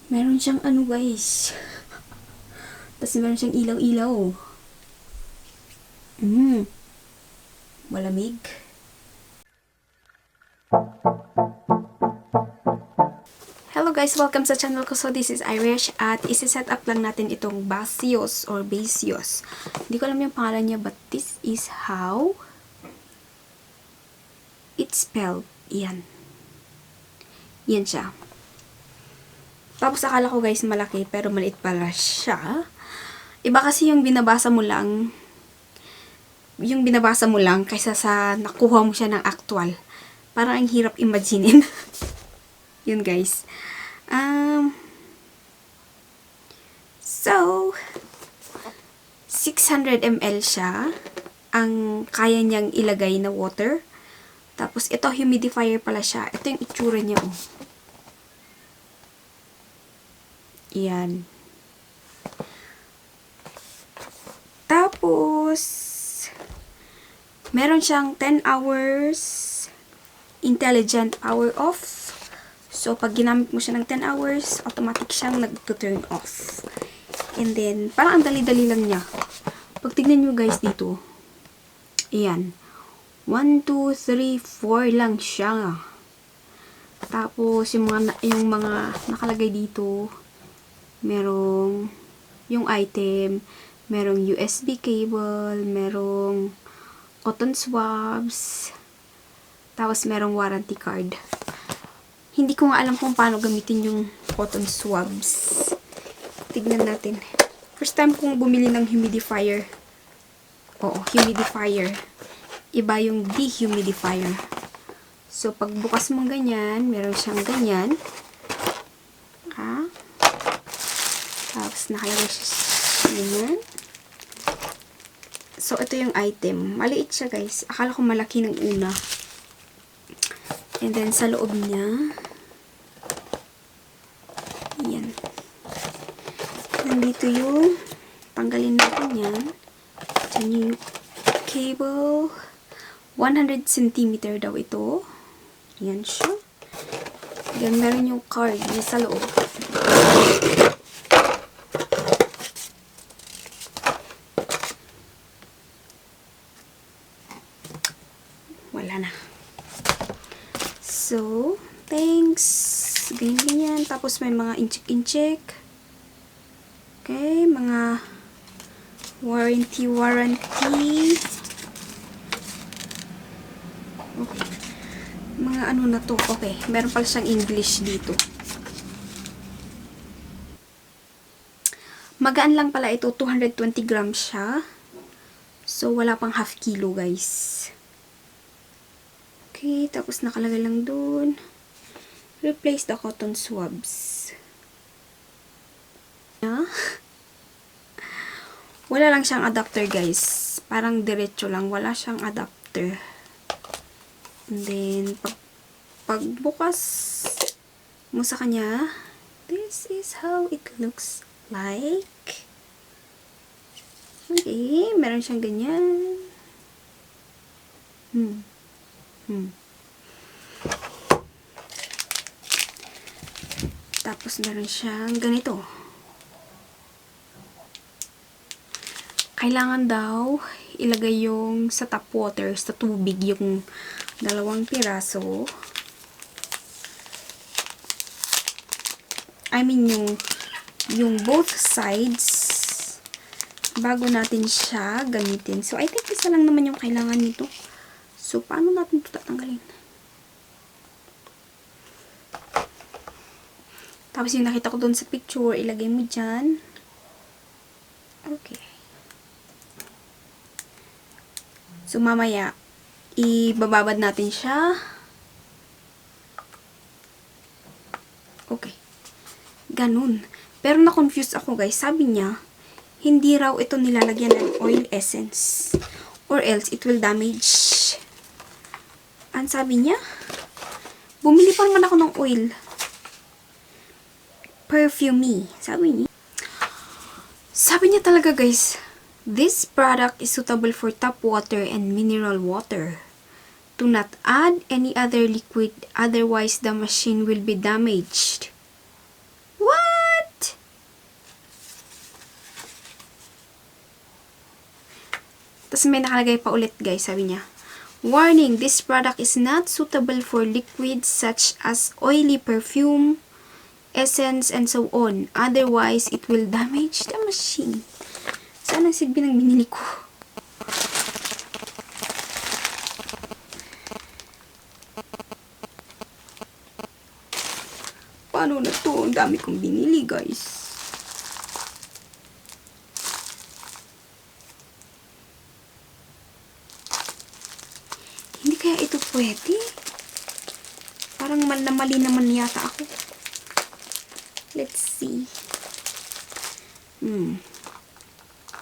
Meron siyang ano guys. Tapos meron siyang ilaw-ilaw. Malamig. Hello guys, welcome sa channel ko. So this is Irish at isi-set up lang natin itong BASEUS or BASEUS. Hindi ko alam yung pangalan niya, but this is how it's spelled. Yan. Yan siya. Tapos akala ko guys malaki pero maliit pala siya. Iba kasi yung binabasa mo lang kaysa sa nakuha mo siya ng actual. Parang ang hirap imaginin. Yun guys. So 600 ml siya ang kaya niyang ilagay na water. Tapos ito humidifier pala siya. Ito yung itsura niya oh. Yan. Tapos meron siyang 10 hours intelligent power off. So, pag ginamit mo siya ng 10 hours, automatic siyang nag-turn off. And then, parang ang dali-dali lang niya. Pag tignan nyo guys dito, ayan. 1, 2, 3, 4 lang siya. Tapos, yung mga nakalagay dito, merong yung item, merong USB cable, merong cotton swabs, tapos merong warranty card. Hindi ko nga alam kung paano gamitin yung cotton swabs. Tignan natin. First time kong bumili ng humidifier. Oo, humidifier. Iba yung dehumidifier. So, pag bukas mo ganyan, meron siyang ganyan. Tapos, nakalagay siya ganyan. So, ito yung item. Maliit siya, guys. Akala ko malaki ng una. And then, sa loob niya, yan. Nandito yung, tanggalin natin yan. Diyan yung cable. 100 cm daw ito. Yan siya. Yan, meron yung card niya sa loob. Wala na. So, thanks. Ganyan. Tapos may mga incheck. Okay, mga warranty. Okay. Mga ano na to. Okay, meron pala siyang English dito. Magaan lang pala ito. 220 grams siya. So, wala pang half kilo, guys. Okay, tapos nakalagay lang dun. Replace the cotton swabs. Yeah. Wala lang siyang adapter, guys. Parang diretso lang. Wala siyang adapter. And then, pag bukas mo sa kanya, this is how it looks like. Okay, meron siyang ganyan. Tapos meron siyang ganito. Kailangan daw ilagay yung sa tap water, sa tubig, yung 2 piraso. I mean yung both sides bago natin siya gamitin. So I think isa lang naman yung kailangan nito. So, paano natin ito tatanggalin? Tapos yung nakita ko doon sa picture, ilagay mo dyan. Okay. So, mamaya, ibababad natin siya. Okay. Ganun. Pero na-confuse ako guys. Sabi niya, hindi raw ito nilalagyan ng oil essence. Or else, it will damage. Ang sabi niya, bumili pa naman ako ng oil. Perfume, sabi niya. Sabi niya talaga guys, this product is suitable for tap water and mineral water. Do not add any other liquid, otherwise the machine will be damaged. What? Tapos may nakalagay pa ulit guys, sabi niya. Warning, this product is not suitable for liquids such as oily perfume, essence, and so on. Otherwise, it will damage the machine. Saan ang silbi ng binili ko? Paano na to? Ang dami kong binili, guys. Hindi kaya ito pwede? Parang mali naman yata ako. Let's see.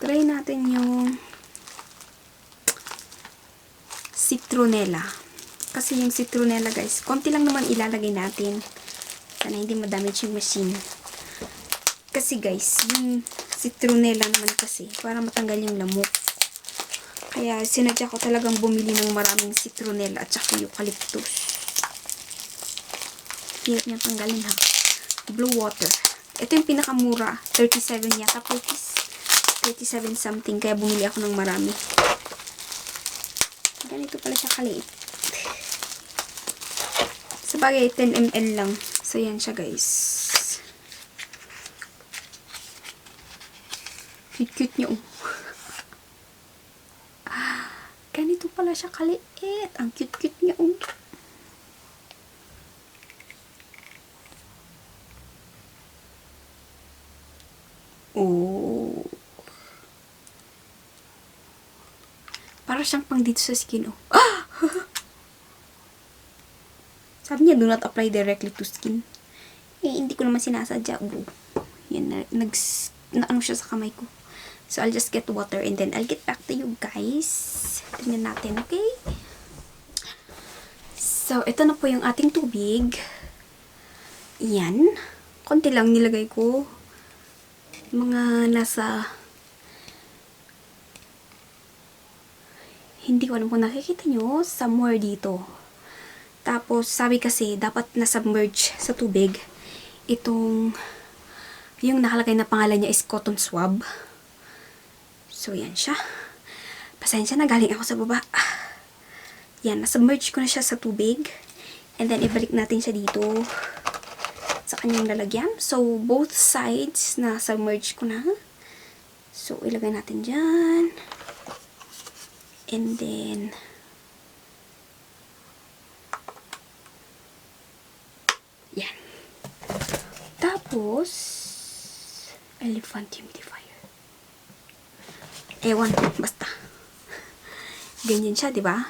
Try natin yung citronella. Kasi yung citronella, guys, konti lang naman ilalagay natin. Sana hindi ma-damage yung machine. Kasi guys, yung citronella naman kasi, para matanggal yung lamok. Kaya sinadya ko talagang bumili ng maraming citronella at saka eucalyptus. Hirap niyang tanggalin ha. Blue water. Ito yung pinakamura. 37 yata per piece. 37 something. Kaya bumili ako ng marami. Ganito pala siya kaliit. Sabagay, 10 ml lang. So, yan siya, guys. Cute-cute niya, oh. Ganito pala siya kaliit. Ang cute-cute niya, oh. Oh. Para siyang pang dito sa skin, oh. Sabi niya, do not apply directly to skin. Eh, hindi ko naman sinasadya. Oh. Yan, ano siya sa kamay ko. So, I'll just get water and then I'll get back to you guys. Tingnan natin, okay? So, ito na po yung ating tubig. Yan. Konti lang nilagay ko. Mga nasa... Hindi ko alam kung nakikita nyo. Somewhere dito. Tapos, sabi kasi, dapat na-submerge sa tubig. Itong, yung nakalagay na pangalan niya is cotton swab. So, yan siya. Pasensya na, galing ako sa baba. Yan, na-submerge ko na siya sa tubig. And then, ibalik natin siya dito sa kanyang lalagyan. So, both sides na-submerge ko na. So, ilagay natin dyan. And then, yan. Tapos, elephant humidifier. Ewan, basta. Ganyan siya, diba?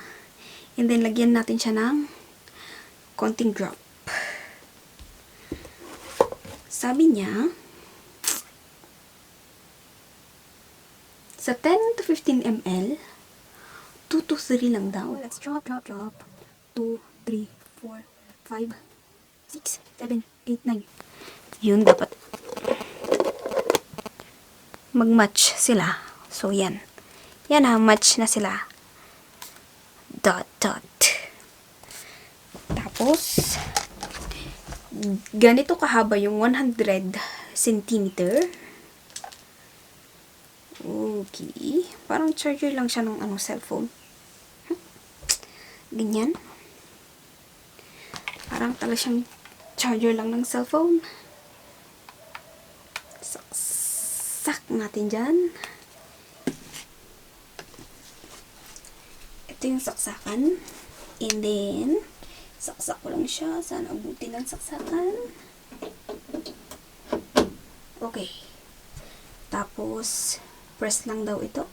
And then, lagyan natin siya ng konting drop. Sabi niya, sa 10 to 15 ml, 2 to 3 lang daw. Let's drop. 2, 3, 4, 5, 6, 7, 8, 9. Yun, dapat mag-match sila. So, yan. Yan ha, match na sila. Dot. Tapos, ganito kahaba yung 100 centimeter. Okay. Parang charger lang siya ng cellphone. Ganyan. Parang talaga siyang charger lang ng cellphone. Saksak natin dyan. Ito yung saksakan. And then, saksak ko lang siya. Sana abutin ng saksakan. Okay. Tapos, press lang daw ito.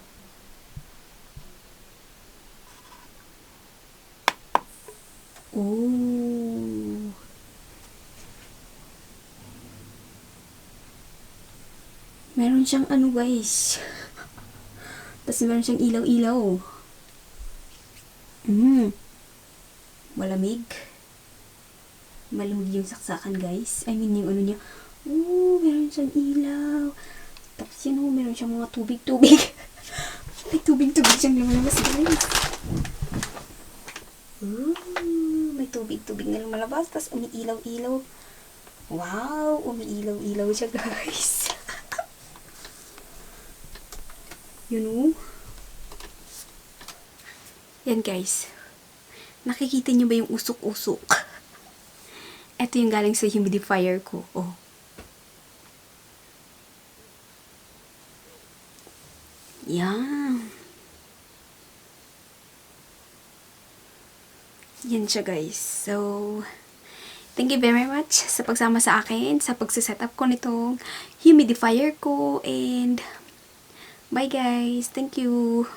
Ooh. Meron siyang guys. Tapos meron siyang ilaw-ilaw. Malamig. Malamig yung saksakan, guys. I mean, yung niya. Ooh, meron siyang ilaw. Tapos yun, meron siyang mga tubig-tubig. May tubig-tubig siyang lumalabas, guys. Ooh, may tubig-tubig na lumalabas. Tapos umiilaw-ilaw. Wow, umiilaw-ilaw siya, guys. Yun, Yan guys. Nakikita niyo ba yung usok-usok? Ito yung galing sa humidifier ko. Oh. Yan. Yan siya guys. So, thank you very much sa pagsama sa akin, sa pagsiset up ko nitong humidifier ko. And, bye guys. Thank you.